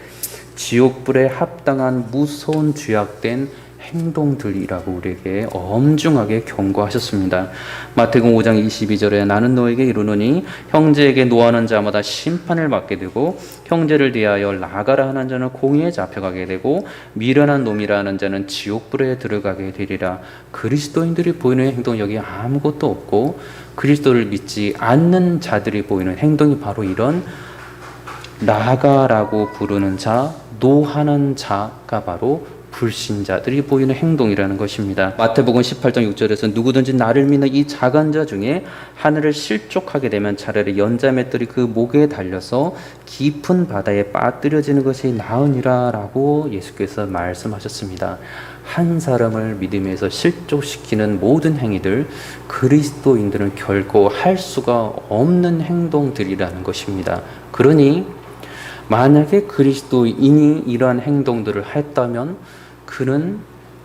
지옥불에 합당한 무서운 죄악된 행동들이라고 우리에게 엄중하게 경고하셨습니다. 마태복음 5장 22절에 나는 너에게 이르노니 형제에게 노하는 자마다 심판을 받게 되고 형제를 대하여 나가라 하는 자는 공의에 잡혀가게 되고 미련한 놈이라 하는 자는 지옥불에 들어가게 되리라. 그리스도인들이 보이는 행동 여기 아무것도 없고 그리스도를 믿지 않는 자들이 보이는 행동이 바로 이런 나가라고 부르는 자, 노하는 자가 바로 불신자들이 보이는 행동이라는 것입니다. 마태복음 18장 6절에서 누구든지 나를 믿는 이 작은 자 중에 하늘을 실족하게 되면 차라리 연자맷돌이 그 목에 달려서 깊은 바다에 빠뜨려지는 것이 나으니라 라고 예수께서 말씀하셨습니다. 한 사람을 믿음에서 실족시키는 모든 행위들, 그리스도인들은 결코 할 수가 없는 행동들이라는 것입니다. 그러니 만약에 그리스도인이 이러한 행동들을 했다면 그는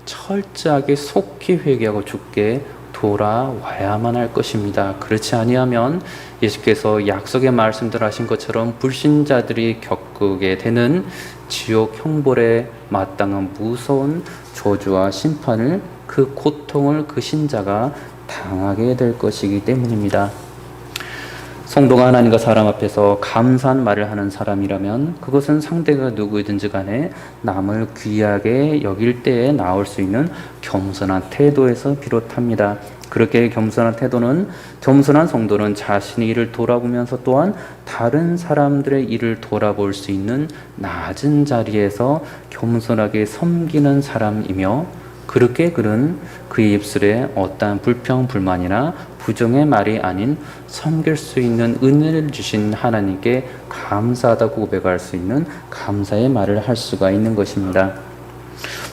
철저하게 속히 회개하고 주께 돌아와야만 할 것입니다. 그렇지 아니하면 예수께서 약속의 말씀들 하신 것처럼 불신자들이 겪게 되는 지옥 형벌에 마땅한 무서운 저주와 심판을, 그 고통을 그 신자가 당하게 될 것이기 때문입니다. 성도가 하나님과 사람 앞에서 감사한 말을 하는 사람이라면 그것은 상대가 누구이든지 간에 남을 귀하게 여길 때에 나올 수 있는 겸손한 태도에서 비롯합니다. 그렇게 겸손한 태도는, 겸손한 성도는 자신의 일을 돌아보면서 또한 다른 사람들의 일을 돌아볼 수 있는 낮은 자리에서 겸손하게 섬기는 사람이며, 그렇게 그는 그의 입술에 어떠한 불평, 불만이나 부정의 말이 아닌 섬길 수 있는 은혜를 주신 하나님께 감사하다고 고백할 수 있는 감사의 말을 할 수가 있는 것입니다.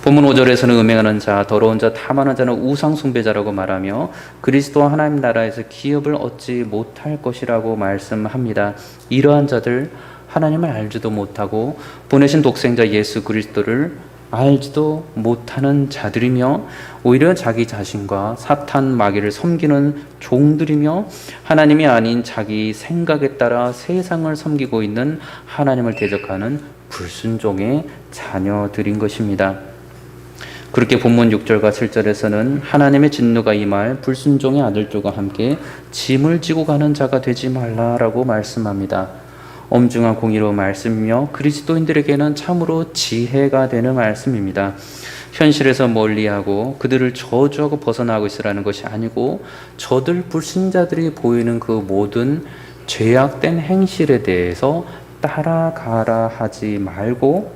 본문 5절에서는 음행하는 자, 더러운 자, 탐하는 자는 우상 숭배자라고 말하며 그리스도와 하나님 나라에서 기업을 얻지 못할 것이라고 말씀합니다. 이러한 자들, 하나님을 알지도 못하고 보내신 독생자 예수 그리스도를 알지도 못하는 자들이며 오히려 자기 자신과 사탄 마귀를 섬기는 종들이며 하나님이 아닌 자기 생각에 따라 세상을 섬기고 있는 하나님을 대적하는 불순종의 자녀들인 것입니다. 그렇게 본문 6절과 7절에서는 하나님의 진노가 임할 불순종의 아들들과 함께 짐을 지고 가는 자가 되지 말라라고 말씀합니다. 엄중한 공의로운 말씀이며 그리스도인들에게는 참으로 지혜가 되는 말씀입니다. 현실에서 멀리하고 그들을 저주하고 벗어나고 있으라는 것이 아니고 저들 불신자들이 보이는 그 모든 죄악된 행실에 대해서 따라가라 하지 말고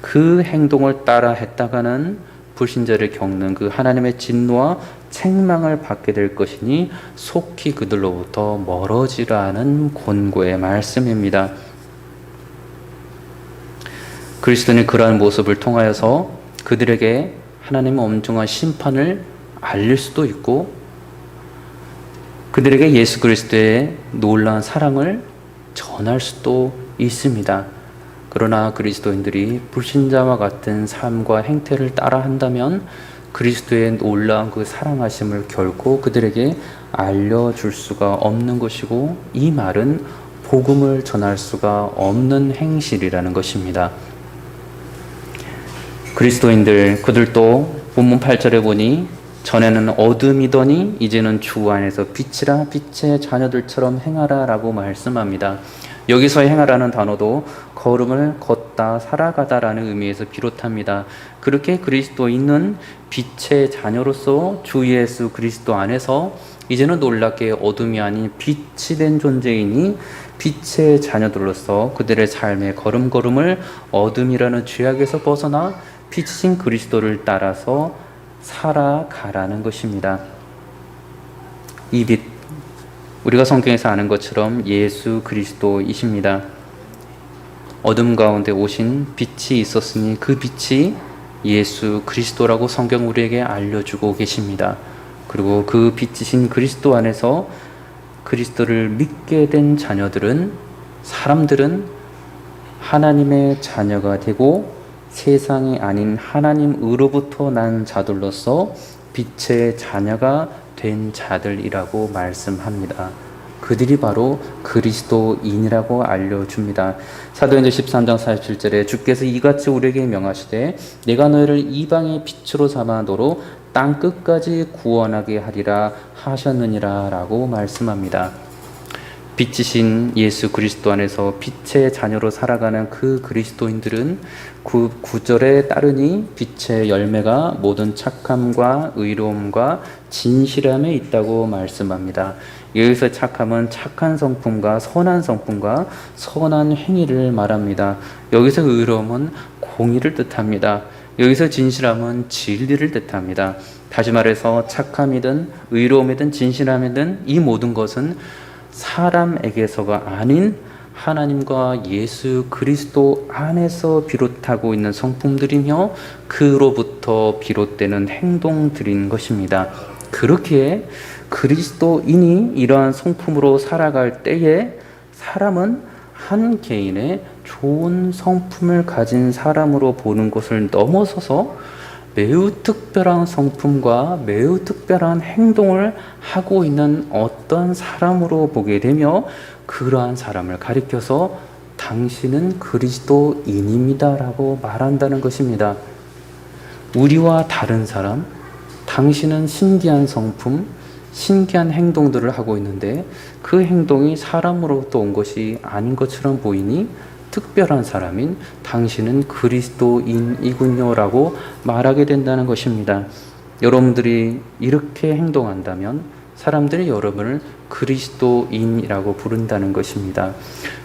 그 행동을 따라 했다가는 불신자를 겪는 그 하나님의 진노와 책망을 받게 될 것이니 속히 그들로부터 멀어지라는 권고의 말씀입니다. 그리스도는 그러한 모습을 통하여서 그들에게 하나님의 엄중한 심판을 알릴 수도 있고 그들에게 예수 그리스도의 놀라운 사랑을 전할 수도 있습니다. 그러나 그리스도인들이 불신자와 같은 삶과 행태를 따라한다면 그리스도의 놀라운 그 사랑하심을 결코 그들에게 알려줄 수가 없는 것이고 이 말은 복음을 전할 수가 없는 행실이라는 것입니다. 그리스도인들 그들도 본문 8절에 보니 전에는 어둠이더니 이제는 주 안에서 빛이라 빛의 자녀들처럼 행하라 라고 말씀합니다. 여기서 행하라는 단어도 걸음을 걷다 살아가다 라는 의미에서 비롯합니다. 그렇게 그리스도인은 빛의 자녀로서 주 예수 그리스도 안에서 이제는 놀랍게 어둠이 아닌 빛이 된 존재이니 빛의 자녀들로서 그들의 삶의 걸음걸음을 어둠이라는 죄악에서 벗어나 빛이신 그리스도를 따라서 살아가라는 것입니다. 이 빛, 우리가 성경에서 아는 것처럼 예수 그리스도이십니다. 어둠 가운데 오신 빛이 있었으니 그 빛이 예수 그리스도라고 성경 우리에게 알려주고 계십니다. 그리고 그 빛이신 그리스도 안에서 그리스도를 믿게 된 자녀들은, 사람들은 하나님의 자녀가 되고 세상이 아닌 하나님으로부터 난 자들로서 빛의 자녀가 된 자들이라고 말씀합니다. 그들이 바로 그리스도인이라고 알려줍니다. 사도행전 13장 47절에 주께서 이같이 우리에게 명하시되 내가 너희를 이방의 빛으로 삼아 너로 땅 끝까지 구원하게 하리라 하셨느니라 라고 말씀합니다. 빛이신 예수 그리스도 안에서 빛의 자녀로 살아가는 그 그리스도인들은 그 구절에 따르니 빛의 열매가 모든 착함과 의로움과 진실함에 있다고 말씀합니다. 여기서 착함은 착한 성품과 선한 행위를 말합니다. 여기서 의로움은 공의를 뜻합니다. 여기서 진실함은 진리를 뜻합니다. 다시 말해서 착함이든 의로움이든 진실함이든 이 모든 것은 사람에게서가 아닌 하나님과 예수 그리스도 안에서 비롯하고 있는 성품들이며 그로부터 비롯되는 행동들인 것입니다. 그렇기에 그리스도인이 이러한 성품으로 살아갈 때에 사람은 한 개인의 좋은 성품을 가진 사람으로 보는 것을 넘어서서 매우 특별한 성품과 매우 특별한 행동을 하고 있는 어떤 사람으로 보게 되며 그러한 사람을 가리켜서 당신은 그리스도인입니다 라고 말한다는 것입니다. 우리와 다른 사람, 당신은 신기한 성품, 신기한 행동들을 하고 있는데 그 행동이 사람으로부터 온 것이 아닌 것처럼 보이니 특별한 사람인 당신은 그리스도인이군요 라고 말하게 된다는 것입니다. 여러분들이 이렇게 행동한다면 사람들이 여러분을 그리스도인이라고 부른다는 것입니다.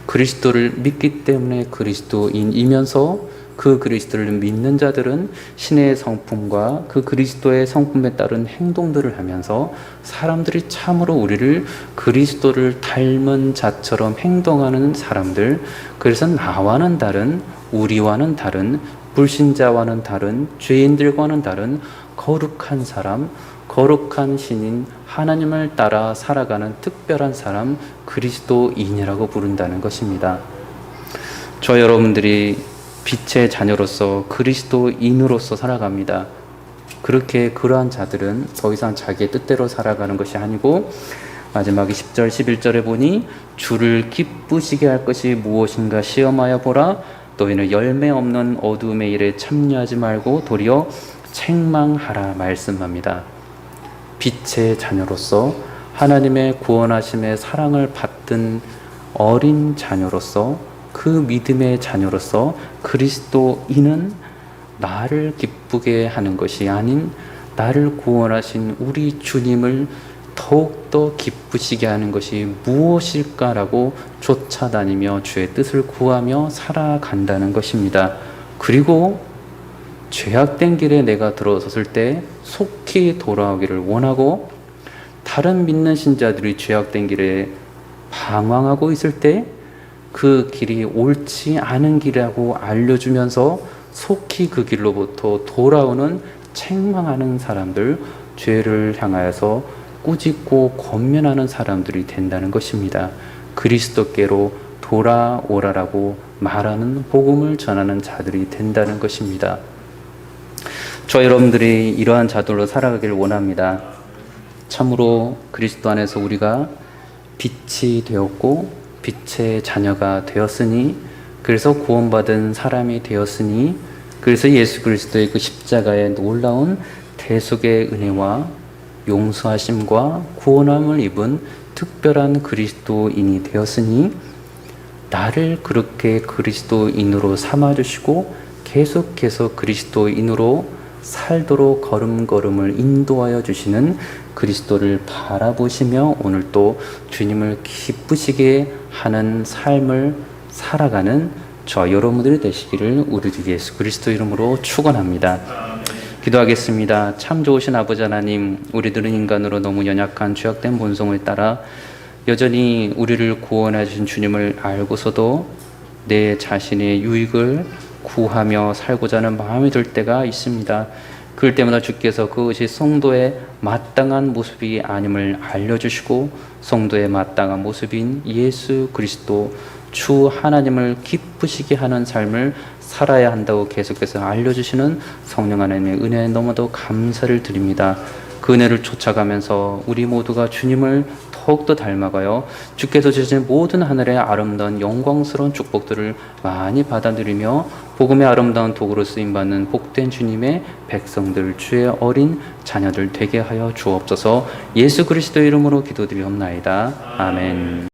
그리스도를 믿기 때문에 그리스도인이면서 그 그리스도를 믿는 자들은 신의 성품과 그 그리스도의 성품에 따른 행동들을 하면서 사람들이 참으로 우리를 그리스도를 닮은 자처럼 행동하는 사람들, 그래서 나와는 다른, 우리와는 다른, 불신자와는 다른, 죄인들과는 다른 거룩한 사람, 거룩한 신인 하나님을 따라 살아가는 특별한 사람, 그리스도인이라고 부른다는 것입니다. 저 여러분들이 빛의 자녀로서 그리스도인으로서 살아갑니다. 그렇게 그러한 자들은 더 이상 자기의 뜻대로 살아가는 것이 아니고 마지막에 10절 11절에 보니 주를 기쁘시게 할 것이 무엇인가 시험하여 보라. 너희는 열매 없는 어둠의 일에 참여하지 말고 도리어 책망하라 말씀합니다. 빛의 자녀로서 하나님의 구원하심의 사랑을 받든 어린 자녀로서 그 믿음의 자녀로서 그리스도인은 나를 기쁘게 하는 것이 아닌 나를 구원하신 우리 주님을 더욱더 기쁘시게 하는 것이 무엇일까라고 쫓아다니며 주의 뜻을 구하며 살아간다는 것입니다. 그리고 죄악된 길에 내가 들어섰을 때 속히 돌아오기를 원하고 다른 믿는 신자들이 죄악된 길에 방황하고 있을 때 그 길이 옳지 않은 길이라고 알려주면서 속히 그 길로부터 돌아오는 책망하는 사람들, 죄를 향하여서 꾸짖고 권면하는 사람들이 된다는 것입니다. 그리스도께로 돌아오라라고 말하는 복음을 전하는 자들이 된다는 것입니다. 저 여러분들이 이러한 자들로 살아가길 원합니다. 참으로 그리스도 안에서 우리가 빛이 되었고 빛의 자녀가 되었으니, 그래서 구원받은 사람이 되었으니, 그래서 예수 그리스도의 그 십자가의 놀라운 대속의 은혜와 용서하심과 구원함을 입은 특별한 그리스도인이 되었으니 나를 그렇게 그리스도인으로 삼아주시고 계속해서 그리스도인으로 살도록 걸음걸음을 인도하여 주시는 그리스도를 바라보시며 오늘 또 주님을 기쁘시게 하는 삶을 살아가는 저 여러분들이 되시기를 우리 주 예수 그리스도 이름으로 축원합니다. 기도하겠습니다. 참 좋으신 아버지 하나님, 우리들은 인간으로 너무 연약한 죄악된 본성을 따라 여전히 우리를 구원해 주신 주님을 알고서도 내 자신의 유익을 구하며 살고자 하는 마음이 들 때가 있습니다. 그럴 때마다 주께서 그것이 성도의 마땅한 모습이 아님을 알려주시고 성도의 마땅한 모습인 예수 그리스도 주 하나님을 기쁘시게 하는 삶을 살아야 한다고 계속해서 알려주시는 성령 하나님의 은혜에 너무도 감사를 드립니다. 그 은혜를 쫓아가면서 우리 모두가 주님을 더욱더 닮아가요. 주께서 주신 모든 하늘의 아름다운 영광스러운 축복들을 많이 받아들이며 복음의 아름다운 도구로 쓰임받는 복된 주님의 백성들, 주의 어린 자녀들 되게 하여 주옵소서. 예수 그리스도 이름으로 기도드리옵나이다. 아멘.